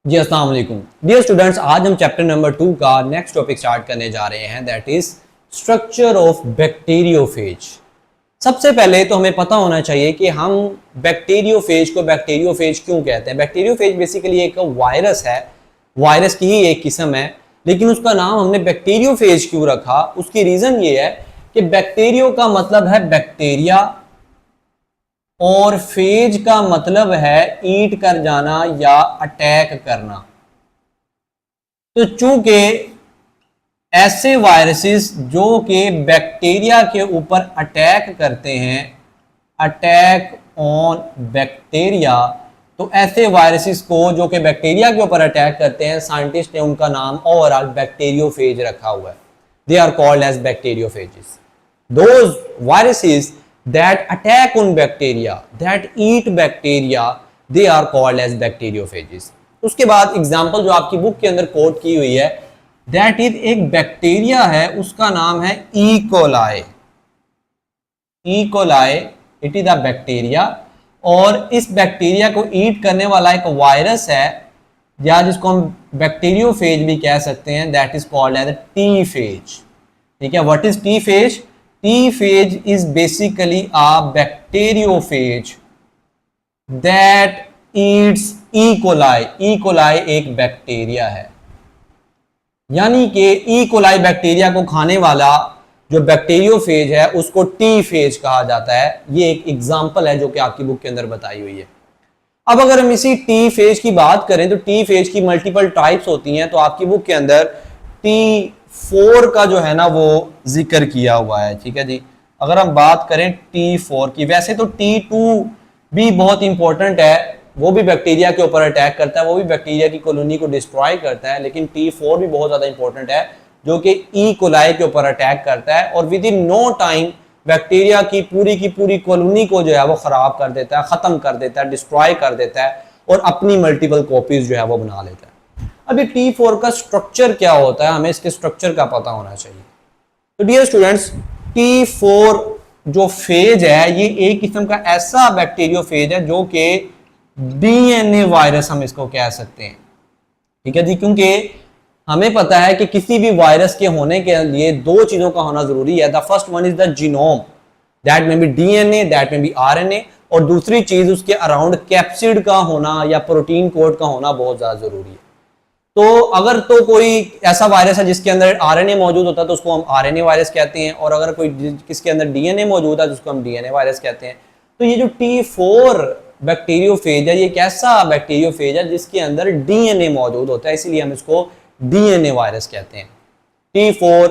जी अस्सलाम वालेकुम dear students, आज हम चैप्टर नंबर 2 का नेक्स्ट टॉपिक स्टार्ट करने जा रहे हैं, that is structure of bacteriophage. सबसे पहले तो हमें पता होना चाहिए कि हम बैक्टीरियोफेज को बैक्टीरियोफेज क्यों कहते हैं। बैक्टीरियोफेज बेसिकली एक वायरस है, वायरस की ही एक किस्म है, लेकिन उसका नाम हमने बैक्टीरियोफेज क्यों रखा, उसकी रीजन ये है कि बैक्टीरियो का मतलब है बैक्टीरिया और फेज का मतलब है ईट कर जाना या अटैक करना। तो चूंकि ऐसे वायरसेस जो कि बैक्टीरिया के ऊपर अटैक करते हैं, अटैक ऑन बैक्टीरिया, तो ऐसे वायरसेस को जो कि बैक्टीरिया के ऊपर अटैक करते हैं, साइंटिस्ट ने उनका नाम ओवरऑल बैक्टीरियोफेज रखा हुआ है। They are called as bacteriophages. Those viruses that attack on bacteria, that eat bacteria, they are called as bacteriophages। उसके बाद एग्जाम्पल जो आपकी बुक के अंदर कोट की हुई है, that is एक बैक्टीरिया है, उसका नाम है E coli. E coli it is a bacteria, और इस बैक्टीरिया को ईट करने वाला एक वायरस है, या जिसको हम बैक्टीरियोफेज भी कह सकते हैं, that is called as T phage. ठीक है, what is T phage? T phage is basically a bacteriophage that eats E. coli। E. coli एक बैक्टीरिया है, यानी कि E. coli बैक्टीरिया को खाने वाला जो बैक्टीरियोफेज है उसको T फेज कहा जाता है। ये एक एग्जांपल है जो कि आपकी बुक के अंदर बताई हुई है। अब अगर हम इसी T फेज की बात करें तो T फेज की मल्टीपल टाइप्स होती हैं। तो आपकी बुक के अंदर T4 का जो है ना वो जिक्र किया हुआ है। ठीक है जी, अगर हम बात करें T4 की, वैसे तो T2 भी बहुत इंपॉर्टेंट है, वो भी बैक्टीरिया के ऊपर अटैक करता है, वो भी बैक्टीरिया की कॉलोनी को डिस्ट्रॉय करता है, लेकिन T4 भी बहुत ज्यादा इंपॉर्टेंट है जो कि ई कोलाई के ऊपर अटैक करता है और within no time bacteria की पूरी कॉलोनी को जो है वो खराब कर देता है, खत्म कर देता है, डिस्ट्रॉय कर देता है और अपनी मल्टीपल कॉपीज जो है वो बना लेता है। अब ये T4 का स्ट्रक्चर क्या होता है, हमें इसके स्ट्रक्चर का पता होना चाहिए। तो डियर स्टूडेंट्स, T4 जो फेज है ये एक किस्म का ऐसा बैक्टीरियोफेज है जो कि डीएनए वायरस हम इसको कह सकते हैं। ठीक है जी, क्योंकि हमें पता है कि किसी भी वायरस के होने के लिए दो चीजों का होना जरूरी है। The first one is the genome, that में बी डीएनए, दैट में बी आरएनए, और दूसरी चीज उसके अराउंड कैप्सिड का होना या प्रोटीन कोड का होना बहुत ज्यादा जरूरी है। तो अगर तो कोई ऐसा वायरस है जिसके अंदर आरएनए मौजूद होता है तो उसको हम आरएनए वायरस कहते हैं, और अगर कोई किसके अंदर डीएनए मौजूद है तो उसको हम डीएनए वायरस कहते हैं। तो ये जो T4 बैक्टीरियोफेज है ये एक ऐसा बैक्टीरियोफेज है जिसके अंदर डीएनए मौजूद होता है, इसीलिए हम इसको डीएनए वायरस कहते हैं। T4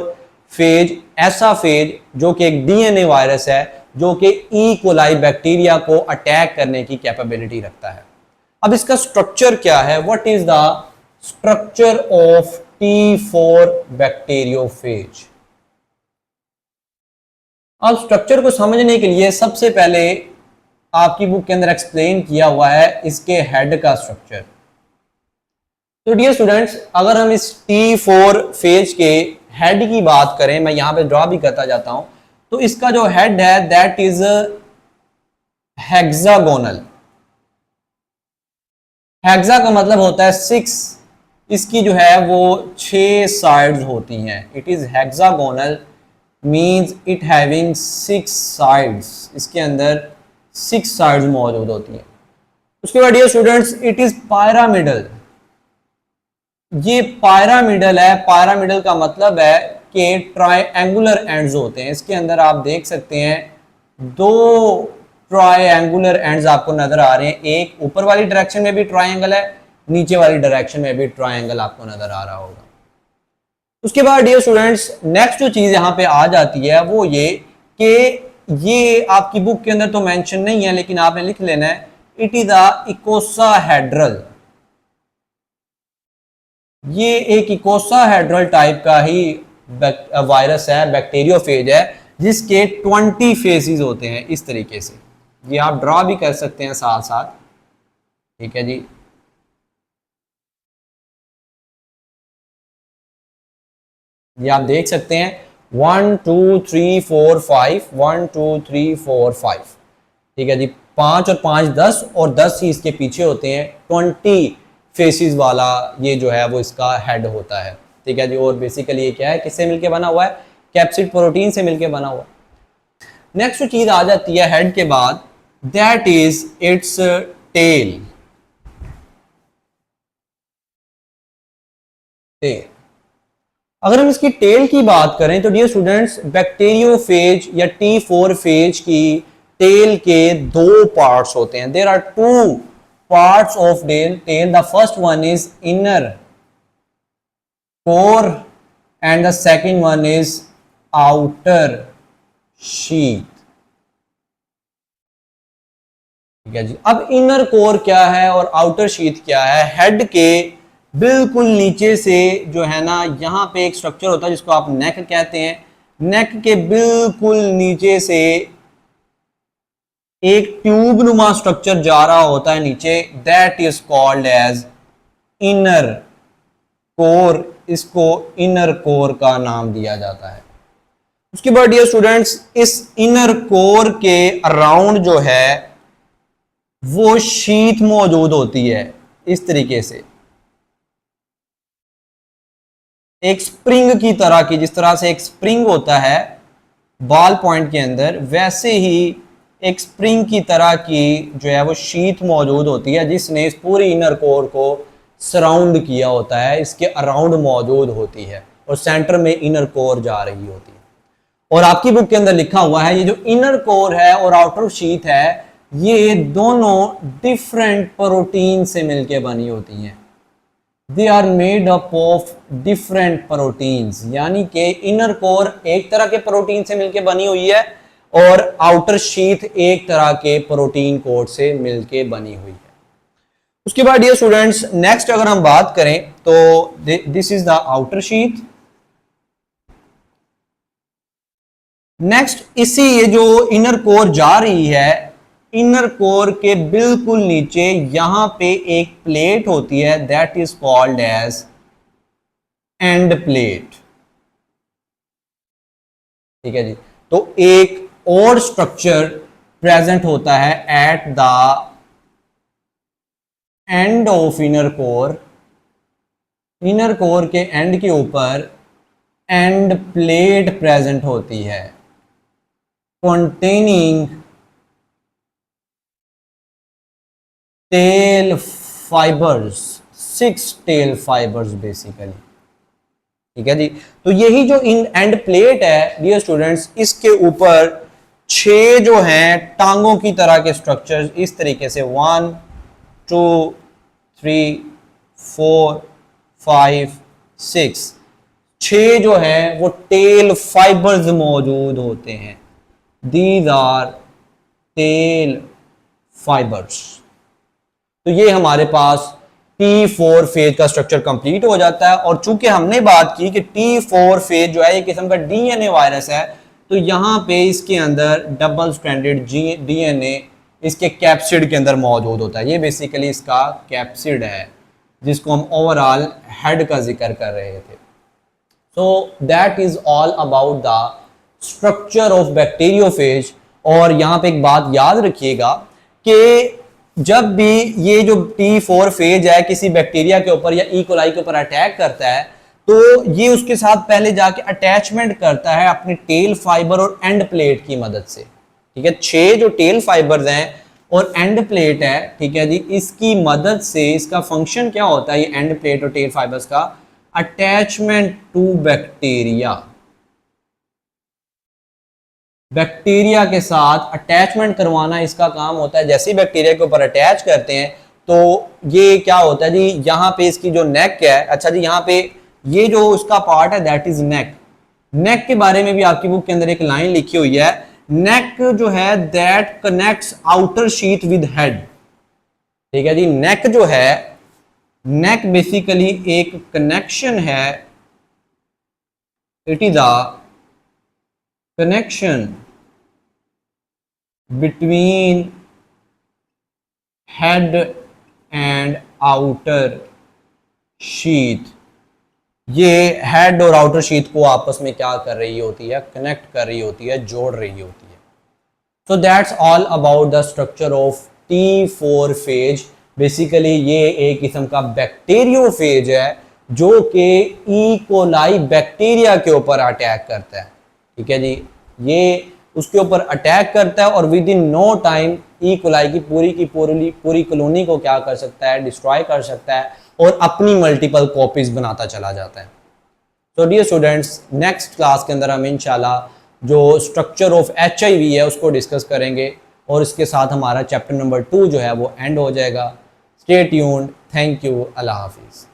फेज ऐसा फेज जो कि एक डीएनए वायरस है जो कि ई कोलाई बैक्टीरिया को अटैक करने की कैपेबिलिटी रखता है। अब इसका स्ट्रक्चर क्या है, what is the structure of T4 bacteriophage? अब स्ट्रक्चर को समझने के लिए सबसे पहले आपकी बुक के अंदर एक्सप्लेन किया हुआ है इसके हेड का स्ट्रक्चर। तो डियर स्टूडेंट्स, अगर हम इस T4 फेज के हेड की बात करें, मैं यहां पे ड्रॉ भी करता जाता हूं, तो इसका जो हेड है दैट इज हेक्सागोनल। हेक्सा का मतलब होता है 6, इसकी जो है वो 6 साइड्स होती हैं। It is hexagonal means it having 6 sides, इसके अंदर 6 साइड्स मौजूद होती हैं। उसके बाद dear students, it is pyramidal. ये पायरामिडल है, पायरामिडल का मतलब है कि ट्रायंगुलर एंड्स होते हैं। इसके अंदर आप देख सकते हैं 2 ट्रायंगुलर एंड्स आपको नजर आ रहे हैं, एक ऊपर वाली डायरेक्शन में भी ट्रायंगल है, नीचे वाली डायरेक्शन में भी ट्रायंगल आपको नजर आ रहा होगा। उसके बाद डियर स्टूडेंट्स, नेक्स्ट जो चीज यहां पे आ जाती है वो ये कि ये आपकी बुक के अंदर तो मेंशन नहीं है लेकिन आपने लिख लेना है, इट इज अ इकोसाहेड्रल। ये एक इकोसाहेड्रल टाइप का ही वायरस है, बैक्टीरियोफेज है, जिसके 20 फेसेस होते हैं इस तरीके से। ये आप ड्रॉ भी कर सकते हैं साथ साथ। ठीक है जी, ये आप देख सकते हैं 1 2 3 4 5, 1 2 3 4 5। ठीक है जी, 5 और 5 10 और 10 ही इसके पीछे होते हैं। 20 फेसिस वाला ये जो है वो इसका हेड होता है, ठीक है जी। और बेसिकली ये क्या है, किससे मिलके बना हुआ है, कैप्सिड प्रोटीन से मिलके बना हुआ। नेक्स्ट चीज आ जाती है हेड के बाद, दैट इज इट्स टेल। अगर हम इसकी टेल की बात करें तो डियर स्टूडेंट्स, बैक्टीरियोफेज या T4 फेज की टेल के दो पार्ट्स होते हैं। There are two parts of tail. The first one is inner core and the second one is outer sheath, ठीक है जी। अब इनर कोर क्या है और आउटर शीथ क्या है? हेड के बिल्कुल नीचे से जो है ना, यहां पे एक स्ट्रक्चर होता है जिसको आप नेक कहते हैं। नेक के बिल्कुल नीचे से एक ट्यूब नुमा स्ट्रक्चर जा रहा होता है नीचे, that is called as inner core. इसको इनर कोर का नाम दिया जाता है। उसके बाद डियर स्टूडेंट्स, इस इनर कोर के अराउंड जो है वो शीथ मौजूद होती है इस तरीके से, एक स्प्रिंग की तरह की। जिस तरह से एक स्प्रिंग होता है बॉल पॉइंट के अंदर, वैसे ही एक स्प्रिंग की तरह की जो है वो शीथ मौजूद होती है जिसने इस पूरी इनर कोर को सराउंड किया होता है, इसके अराउंड मौजूद होती है और सेंटर में इनर कोर जा रही होती है। और आपकी बुक के अंदर लिखा हुआ है ये जो इनर कोर है और आउटर शीथ है, ये दोनों डिफरेंट प्रोटीन से मिलके बनी होती हैं। They are made up of different proteins, यानी कि इनर कोर एक तरह के प्रोटीन से मिलके बनी हुई है और आउटर शीथ एक तरह के प्रोटीन कोड से मिलके बनी हुई है। उसके बाद डियर स्टूडेंट्स, नेक्स्ट अगर हम बात करें तो this is the outer sheath. Next, इसी ये जो इनर कोर जा रही है, इनर कोर के बिल्कुल नीचे यहां पे एक प्लेट होती है, that is called as end plate, ठीक है जी। तो एक और स्ट्रक्चर प्रेजेंट होता है at the end of inner core. Inner core के एंड के ऊपर एंड प्लेट प्रेजेंट होती है, containing tail fibers, 6 tail fibers basically, ठीक है जी। तो यही जो इन एंड प्लेट है डियर स्टूडेंट्स, इसके ऊपर 6 जो हैं टांगों की तरह के स्ट्रक्चर्स इस तरीके से 1 2 3 4 5 6 6 जो है वो टेल फाइबर्स मौजूद होते हैं। These are tail fibers। तो ये हमारे पास T4 फेज का स्ट्रक्चर कंप्लीट हो जाता है। और चूंकि हमने बात की कि T4 फेज जो है एक किस्म का डीएनए वायरस है, तो यहां पे इसके अंदर डबल स्ट्रैंडेड डीएनए इसके कैप्सिड के अंदर मौजूद होता है। ये बेसिकली इसका कैप्सिड है जिसको हम ओवरऑल हेड का जिक्र कर रहे थे। So that is all about the structure of bacteriophage. और यहां पे एक बात याद रखिएगा कि जब भी ये जो T4 फेज है किसी बैक्टीरिया के ऊपर या ई कोलाई के ऊपर अटैक करता है, तो ये उसके साथ पहले जाके अटैचमेंट करता है अपने टेल फाइबर और एंड प्लेट की मदद से, ठीक है। 6 जो टेल फाइबर्स हैं और एंड प्लेट है, ठीक है जी, इसकी मदद से इसका फंक्शन क्या होता है, ये एंड प्लेट और टेल फाइबर्स का अटैचमेंट टू बैक्टीरिया। बैक्टीरिया के साथ अटैचमेंट करवाना इसका काम होता है। जैसे ही बैक्टीरिया के ऊपर अटैच करते हैं तो ये क्या होता है जी, यहाँ पे इसकी जो नेक है, अच्छा जी, यहाँ पे ये जो उसका पार्ट है दैट इज नेक। नेक के बारे में भी आपकी बुक के अंदर एक लाइन लिखी हुई है, नेक जो है that connects outer sheath with head, ठीक है जी। नेक जो है, नेक बेसिकली एक कनेक्शन है, it is a connection between head and outer sheath। ये हेड और आउटर शीथ को आपस में क्या कर रही होती है, कनेक्ट कर रही होती है, जोड़ रही होती है। So that's all about the structure of T4 phase. Basically ये एक किस्म का बैक्टीरियोफेज है जो कि ई कोलाई बैक्टीरिया के ऊपर अटैक करता है। ठीक है जी, ये उसके ऊपर अटैक करता है और within no time E coli की पूरी कॉलोनी को क्या कर सकता है, डिस्ट्रॉय कर सकता है और अपनी मल्टीपल कॉपीज बनाता चला जाता है। तो डियर स्टूडेंट्स, नेक्स्ट क्लास के अंदर हम इंशाल्लाह जो स्ट्रक्चर ऑफ HIV है उसको डिस्कस करेंगे और इसके साथ हमारा चैप्टर नंबर 2 जो है वो एंड हो जाएगा। स्टे ट्यून्ड, थैंक यू, अल्लाह हाफिज़।